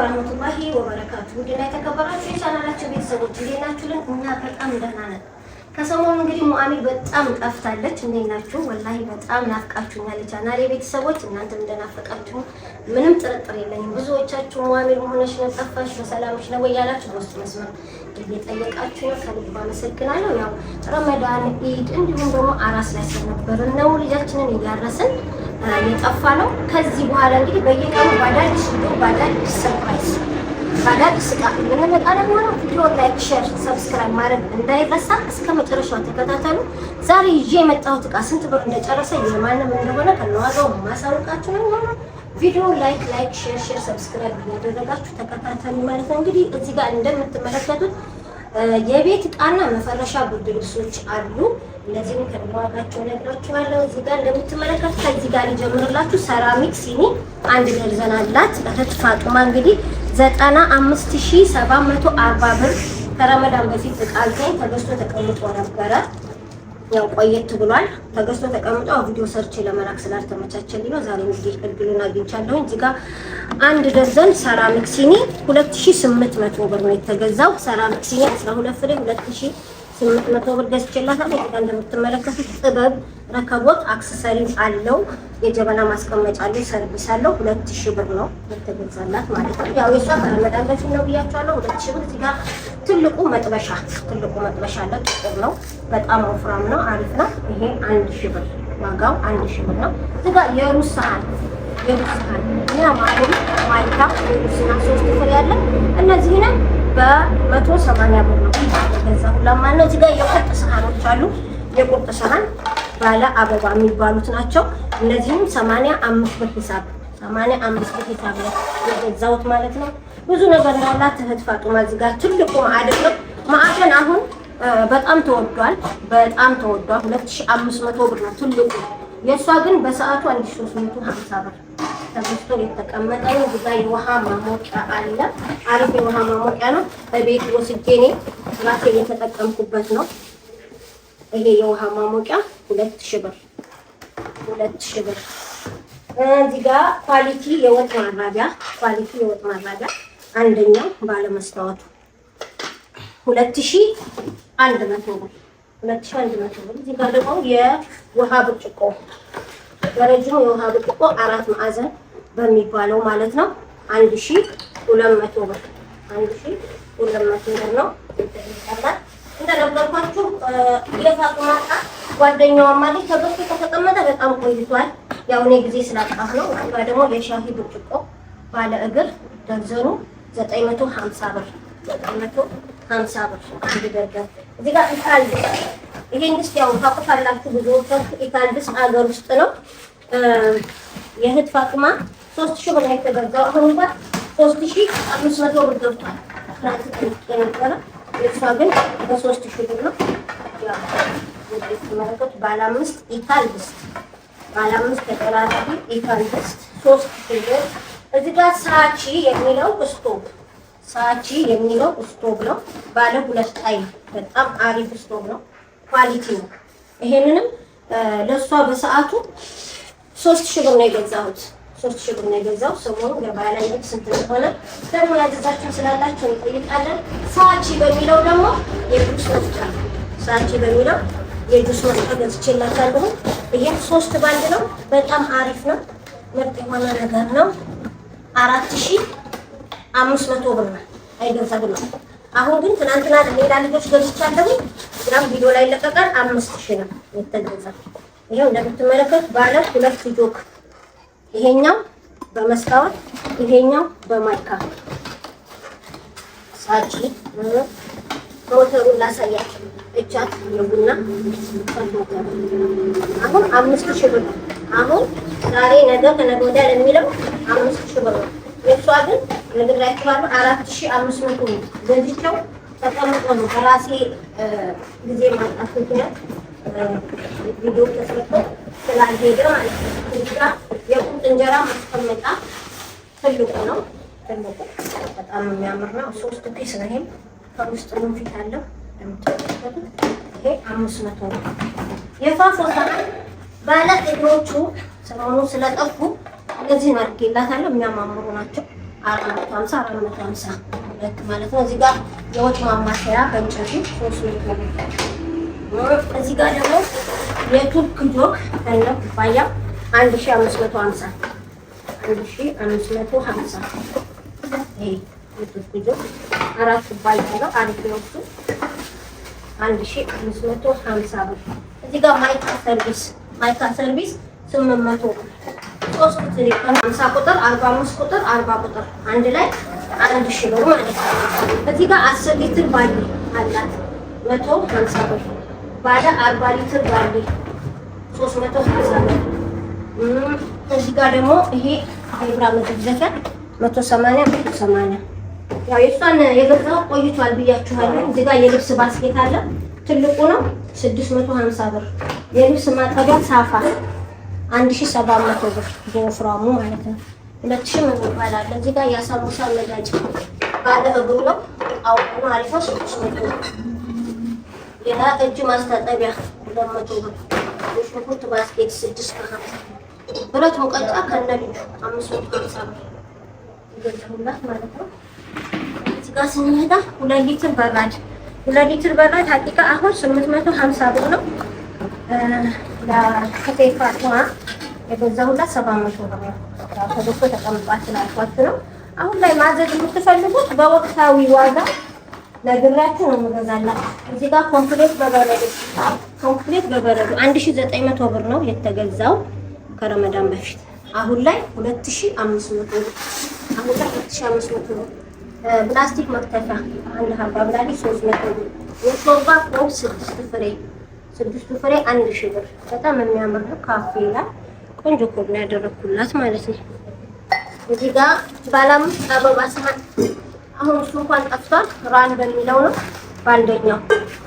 ወራህመቱላሂ ወበረካቱ። ውድና የተከበራችሁ የቻናላችን ቤተሰቦች እንዴት ናችሁልን? እኛ በጣም ደህና ነን። ከሰሞኑ እንግዲህ ሙአሚር በጣም ጠፍታለች። እንዴት ናችሁ? ወላሂ በጣም ናፍቃችሁኛል የቻናሌ ቤተሰቦች። እናንተም እንደናፈቃችሁ ምንም ጥርጥር የለኝም። ብዙዎቻችሁ ሙአሚር ሆነሽ ነው ጠፋሽ፣ በሰላምሽ ነው ያላችሁ በውስጥ መስመር እየጠየቃችሁ ነው። ከልብ አመሰግናለሁ። ያው ረመዳን፣ ኢድ እንዲሁም ደግሞ አራስ ላይ ስለነበርን ነው ልጃችንን እያረስን የጠፋ ነው። ከዚህ በኋላ እንግዲህ በየቀኑ በአዳዲስ ቪዲዮ በአዳዲስ ሰርፕራይዝ በአዳዲስ ዕቃ የምንመጣ ደግሞ ነው። ቪዲዮ ላይክ፣ ሼር፣ ሰብስክራይብ ማድረግ እንዳይረሳ። እስከ መጨረሻው ተከታተሉ። ዛሬ ይዤ የመጣሁት ዕቃ ስንት ብር እንደጨረሰ የማንም እንደሆነ ከነዋጋው ማሳወቃችሁ ነው የሚሆነው። ቪዲዮ ላይክ፣ ሼር፣ ሰብስክራይብ እያደረጋችሁ ተከታተሉ ማለት ነው። እንግዲህ እዚህ ጋር እንደምትመለከቱት የቤት ዕቃና መፈረሻ ብርድ ልብሶች አሉ። እነዚህም ከዋጋቸው ነግራችኋለሁ። እዚህ ጋር እንደምትመለከቱት ከዚህ ጋር ሊጀምርላችሁ ሰራሚክ ሲኒ አንድ ደርዘን አላት እህት ፋጡማ። እንግዲህ 95740 ብር ከረመዳን በፊት ዕቃ አልከኝ ተገዝቶ ተቀምጦ ነበረ። ያው ቆየት ብሏል። ተገዝቶ ተቀምጦ ቪዲዮ ሰርች ለመላክ ስላልተመቻቸልኝ ነው። ዛሬ እንግዲህ እድሉን አግኝቻለሁ። እዚህ ጋር አንድ ደርዘን ሰራሚክ ሲኒ 2800 ብር ነው የተገዛው። ሰራሚክ ሲኒ 12 ፍሬ 2800 ብር ገዝቼላታለሁ። እዚህ ጋር እንደምትመለከቱት ጥበብ ረከቦት አክሰሰሪ አለው። የጀበና ማስቀመጫ አለው። ሰርቪስ አለው። 2000 ብር ነው የተገዛላት ማለት ነው። ያው የሷ ከረመዳን በፊት ነው ብያቸዋለሁ። 2000 ብር። እዚህ ጋር ትልቁ መጥበሻ አለ። ጥቁር ነው። በጣም ወፍራም ነው። አሪፍ ነው። ይሄ 1000 ብር ዋጋው 1000 ብር ነው። እዚህ ጋር የሩዝ ሰሃን እና ማቆም ማይካ የሩዝና 3 ፍሬ ያለ እነዚህንም በ180 ብር ነው የተገዛው። ለማን ነው? እዚህ ጋር የቁርጥ ሰሃኖች አሉ። የቁርጥ ሰሃን ባለ አበባ የሚባሉት ናቸው። እነዚህም 85 ብር ሂሳብ 85 ብር ሂሳብ ነው የገዛሁት ማለት ነው። ብዙ ነገር ያላት እህት ፋጡማ። እዚህ ጋር ትልቁ ማዕድን ነው። ማዕድን አሁን በጣም ተወዷል። 2500 ብር ነው ትልቁ። የእሷ ግን በሰዓቱ 1350 ብር ተገዝቶ የተቀመጠ ነው። እዚህ ጋር የውሃ ማሞቂያ አለ። አሪፍ የውሃ ማሞቂያ ነው። በቤት ወስጄ እኔ ራሴ የተጠቀምኩበት ነው። ይሄ የውሃ ማሞቂያ 2000 ብር 2000 ብር። እዚህ ጋር ኳሊቲ የወጥ ማራቢያ አንደኛው ባለ መስታወቱ 2100 ብር 2100 ብር። እዚህ ጋር ደግሞ የውሃ ብርጭቆ በረጅሙ የውሃ ብርጭቆ 4 ማዕዘን በሚባለው ማለት ነው 1200 ብር 1200 ብር ነው ይተላል። እንደነገርኳችሁ የፋጡማ ጓደኛዋ ማለት ተገዝቶ ከተቀመጠ በጣም ቆይቷል። ያው እኔ ጊዜ ስላጣሁ ነው። እዛ ደግሞ የሻሂ ብርጭቆ ባለ እግር ደርዘኑ 950 ብር 950 ብር አንድ ደርዘን። እዚህ ጋር ኢታልድስ ይሄን ድስት ያው ታውቁታላችሁ ብዙዎቻችሁ። ኢታልድስ አገር ውስጥ ነው። የእህት ፋጡማ 3000 ብር ነው የተገዛው። አሁን እንኳን 3500 ብር ገብቷል። ነበረ የእሷ ግን በ3000 ብር ነው። ያው እንደምትመለከቱት ባለ 5 ኢታልድስ ባለ 5 ተቀራራቢ ኢታልድስ 3000 ብር። እዚህ ጋር ሳቺ የሚለው ስቶቭ ነው። ባለ 2 አይ በጣም አሪፍ ስቶቭ ነው። ኳሊቲ ነው። ይሄንንም ለሷ በሰዓቱ 3000 ብር ነው የገዛሁት። 3000 ብር ነው የገዛው። ሰሞኑን ገበያ ላይ ስንት እንደሆነ ደግሞ ያዘዛችሁ ስላላችሁ እንጠይቃለን። ሳቺ በሚለው ደግሞ የጁስ መፍጫ ገዝቼላታለሁ። ይሄም 3 ባንድ ነው። በጣም አሪፍ ነው። ምርጥ የሆነ ነገር ነው። 4500 ብር ነው አይገዛም ነው። አሁን ግን ትናንትና ሌላ ልጆች ገዝቻለሁ። ግራም ቪዲዮ ላይ ለቀቀን 5000 ነው የተገዛው። ይሄው እንደምትመለከቱት ባለ 2 ጆክ፣ ይሄኛው በመስታወት ይሄኛው በማይካ ሳቺ ሞተሩን ላሳያችሁ። እቻት የቡና አሁን 5000 ብር ነው። አሁን ዛሬ ነገ ከነገ ወዲያ ለሚለው 5000 ብር ነው። የእሷ ግን ነግራችኋለሁ 4500 ነው። ገዝቼው ተቀምጦ ነው በራሴ ጊዜ ማጣት ምክንያት ቪዲዮ ተሰርቶ ስላልሄደ ማለት ነው። እዚህ ጋር የቁርጥ እንጀራ ማስቀመጫ ትልቁ ነው። በጣም የሚያምር ነው። 3 ፒስ ነው። ይሄም ከውስጥ ፊት አለው። ይሄ 500 ነው። የፋፎ ሰሃን ባለ እግሮቹ ስለሆኑ ስለጠፉ እነዚህን አድርጌላታለሁ። የሚያማምሩ ናቸው። 450 450 ሁለት ማለት ነው። እዚህ ጋር የወጥ ማማሰያ በእንጨቱ 300 ብር። እዚህ ጋር ደግሞ የቱርክ ጆክ እና ኩባያ 1550 1550 ይሄ የቱርክ ጆክ 4 ኩባያ ነው። አሪፍ ነው እሱ 1550 ብር። እዚህ ጋር ማይካ ሰርቪስ 800 ብር። 3 ቁጥር 50 ቁጥር 45 ቁጥር 40 ቁጥር አንድ ላይ 1000 ብር ማለት ነው። እዚህ ጋር 10 ሊትር ባሊ አላት 150 ብር። ባለ 40 ሊትር ባሊ 350 ብር። እዚህ ጋር ደግሞ ይሄ የብራ መዘፍዘፊያ 180 ያው የሷን የገዛው ቆይቷል ብያችኋለሁ። እዚህ ጋር የልብስ ባስኬት አለ ትልቁ ነው 650 ብር። የልብስ ማጠቢያ ሳፋ 1700 ብር በወፍራሙ ማለት ነው። 2000 ምን ይባላል። እዚህ ጋር ያሳሙሳ መጋጭ ባለ እግሩ ነው አውቁ አሪፍ ነው 600 ብር። ሌላ እጅ ማስታጠቢያ 200 ብር። የሽንኩርት ባስኬት 650 ብረት ሙቀጫ ከነልጁ 550 ብር ይገዛሁላት ማለት ነው። እዚህ ጋር ስንሄዳ 2 ሊትር በራድ ሀቂቃ አሁን 850 ብር ነው። ለከቴፋቷ የገዛሁላት 700 ብር ነው። ተደርጎ ተቀምጧል ስላልኳችሁ ነው። አሁን ላይ ማዘዝ የምትፈልጉት በወቅታዊ ዋጋ ነግራችሁ ነው የምገዛላችሁ። እዚህ ጋር ኮምፕሌት በበረዶ 1900 ብር ነው የተገዛው ከረመዳን በፊት። አሁን ላይ 2500 ብር። ፕላስቲክ መክተፊያ አንድ ሀባ ብላሊ 300 ብር። የሾርባ ኮብ 6 ፍሬ 1000 ብር። በጣም የሚያምር ነው። ካፌ ላይ ቆንጆ ኮብ ነው ያደረኩላት ማለት ነው። እዚህ ጋር ባለ 5 አበባ ሰሃን አሁን እሱ እንኳን ጠፍቷል። ራን በሚለው ነው ባንደኛው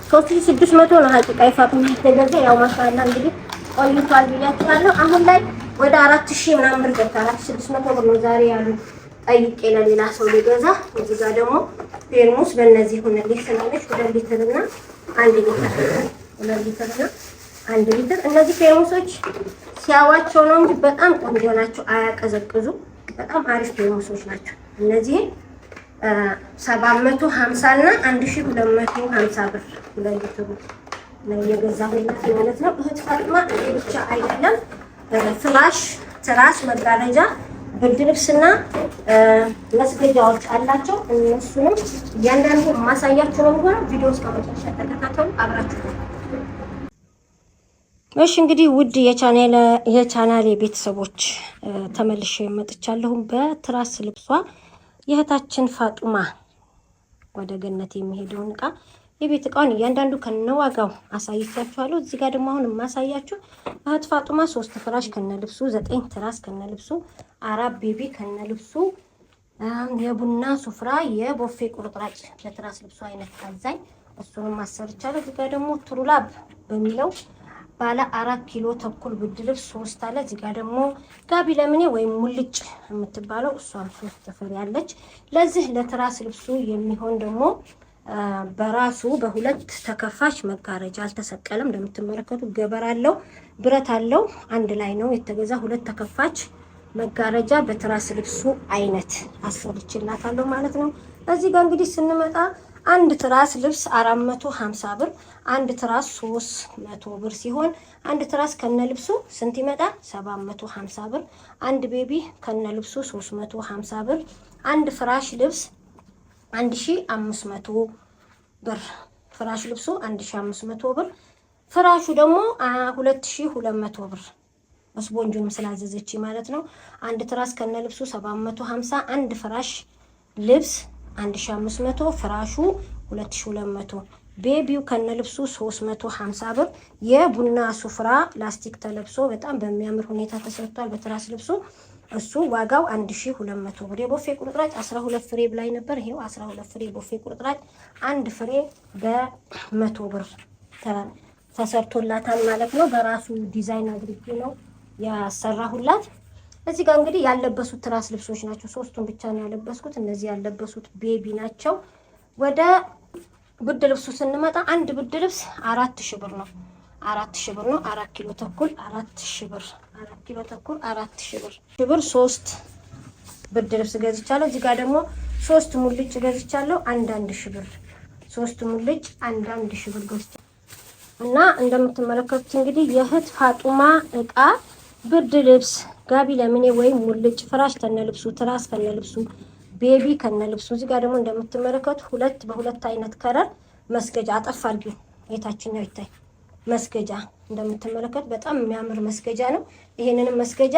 3600 ነው። ሀቂቃ ይፋቱም የተገዛ ያው ማሻአላ እንግዲህ ቆይቷል ብያችኋለሁ። አሁን ላይ ወደ 4000 ምናምን ብር ገብቷል። 4600 ብር ነው ዛሬ ያሉ ጠይቄ ለሌላ ሰው ሊገዛ። እዚህ ጋር ደግሞ ፔርሙስ በእነዚህ ሆነልኝ ስላለች 2 ሊትር እና 1 ሊትር። እነዚህ ፔርሙሶች ሲያዋቸው ነው እንጂ በጣም ቆንጆ ናቸው። አያቀዘቅዙ። በጣም አሪፍ ፔርሙሶች ናቸው። እነዚህ 750 እና 1250 ብር 2 ሊትር ነው የገዛሁላት ማለት ነው። እህት ፋጥማ ብቻ አይደለም ፍራሽ፣ ትራስ፣ መጋረጃ፣ ብርድ ልብስና መስገጃዎች አላቸው። እነሱንም እያንዳንዱ ማሳያችሁ ነው የሚሆነው። ቪዲዮ እስከ መጨረሻ ተከታተሉ አብራችሁ። እሺ እንግዲህ ውድ የቻናሌ ቤተሰቦች ተመልሼ መጥቻለሁ። በትራስ ልብሷ የእህታችን ፋጡማ ወደ ገነት የሚሄደውን እቃ የቤት እቃውን እያንዳንዱ ከነዋጋው አሳይቻችኋለሁ። እዚህ ጋር ደግሞ አሁን የማሳያችሁ እህት ፋጡማ 3 ፍራሽ ከነልብሱ፣ 9 ትራስ ከነልብሱ፣ 4 ቤቢ ከነልብሱ፣ የቡና ሱፍራ፣ የቦፌ ቁርጥራጭ ለትራስ ልብሱ አይነት ታዛኝ እሱንም ማሰርቻለሁ። እዚህ ጋር ደግሞ ትሩላብ በሚለው ባለ 4 ኪሎ ተኩል ብርድ ልብስ 3 አለ። እዚህ ጋር ደግሞ ጋቢ ለምኔ ወይም ሙልጭ የምትባለው እሷም 3 ፍሬ ያለች። ለዚህ ለትራስ ልብሱ የሚሆን ደግሞ በራሱ በሁለት ተከፋች መጋረጃ አልተሰቀለም። እንደምትመለከቱ ገበር አለው፣ ብረት አለው። አንድ ላይ ነው የተገዛ። 2 ተከፋች መጋረጃ በትራስ ልብሱ አይነት አሰርችላታለሁ ማለት ነው። እዚህ ጋር እንግዲህ ስንመጣ አንድ ትራስ ልብስ 450 ብር፣ አንድ ትራስ 300 ብር ሲሆን አንድ ትራስ ከነልብሱ ስንት ይመጣል? 750 ብር። አንድ ቤቢ ከነልብሱ 350 ብር። አንድ ፍራሽ ልብስ 1500 ብር። ፍራሽ ልብሱ 1500 ብር። ፍራሹ ደግሞ 2200 ብር። ስፖንጁንም ስላዘዘች ማለት ነው። አንድ ትራስ ከነልብሱ 750፣ አንድ ፍራሽ ልብስ 1500፣ ፍራሹ 2200። ቤቢው ከነልብሱ 350 ብር። የቡና ሱፍራ ላስቲክ ተለብሶ በጣም በሚያምር ሁኔታ ተሰርቷል በትራስ ልብሱ። እሱ ዋጋው 1200 ብር። የቦፌ ቁርጥራጭ 12 ፍሬ ብላይ ነበር። ይሄው 12 ፍሬ ቦፌ ቁርጥራጭ አንድ ፍሬ በ100 ብር ተሰርቶላታል ማለት ነው። በራሱ ዲዛይን አድርጌ ነው ያሰራሁላት። እዚህ ጋር እንግዲህ ያለበሱት ትራስ ልብሶች ናቸው። 3ቱን ብቻ ነው ያለበስኩት። እነዚህ ያለበሱት ቤቢ ናቸው። ወደ ብርድ ልብሱ ስንመጣ አንድ ብርድ ልብስ 4000 ብር ነው። 4000 ብር ነው። 4 ኪሎ ተኩል 4000 ብር። 4 ኪሎ ተኩል 4000 ብር። 3 ብርድ ልብስ ገዝቻለሁ። እዚህ ጋር ደግሞ 3 ሙልጭ ገዝቻለሁ። አንድ ሺህ ብር 3 ሙልጭ አንድ ሺህ ብር ገዝቻለሁ። እና እንደምትመለከቱት እንግዲህ የእህት ፋጡማ እቃ ብርድ ልብስ፣ ጋቢ ለምኔ ወይም ሙልጭ፣ ፍራሽ ከነልብሱ፣ ትራስ ከነልብሱ፣ ቤቢ ከነልብሱ። እዚህ ጋር ደግሞ እንደምትመለከቱት 2 በ2 አይነት ከለር መስገጃ አጠፍ አድርጊው የታችኛው ይታይ መስገጃ እንደምትመለከቱት በጣም የሚያምር መስገጃ ነው። ይሄንንም መስገጃ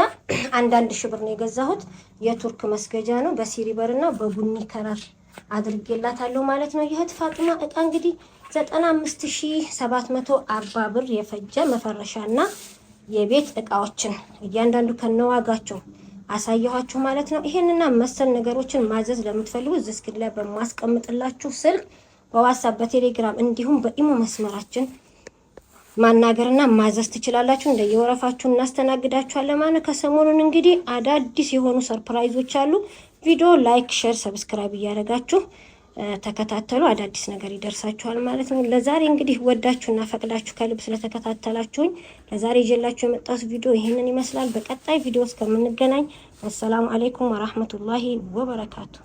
አንድ ሺህ ብር ነው የገዛሁት። የቱርክ መስገጃ ነው በሲሪበር እና በቡኒ ከለር አድርጌላታለሁ ማለት ነው። የእህት ፋጡማ እቃ እንግዲህ 95740 ብር የፈጀ መፈረሻና የቤት እቃዎችን እያንዳንዱ ከነዋጋቸው አሳየኋችሁ ማለት ነው። ይሄንና መሰል ነገሮችን ማዘዝ ለምትፈልጉ እዚህ ስክሪን ላይ በማስቀምጥላችሁ ስልክ በዋትስአፕ በቴሌግራም እንዲሁም በኢሞ መስመራችን ማናገርና ማዘዝ ትችላላችሁ። እንደየወረፋችሁ እናስተናግዳችኋለን ማለት ነው። ከሰሞኑን እንግዲህ አዳዲስ የሆኑ ሰርፕራይዞች አሉ። ቪዲዮ ላይክ፣ ሼር፣ ሰብስክራይብ እያደረጋችሁ ተከታተሉ። አዳዲስ ነገር ይደርሳችኋል ማለት ነው። ለዛሬ እንግዲህ ወዳችሁና ፈቅዳችሁ ከልብ ስለተከታተላችሁኝ ለዛሬ ይዤላችሁ የመጣሁት ቪዲዮ ይህንን ይመስላል። በቀጣይ ቪዲዮ እስከምንገናኝ ወሰላሙ አለይኩም ወራህመቱላሂ ወበረካቱ።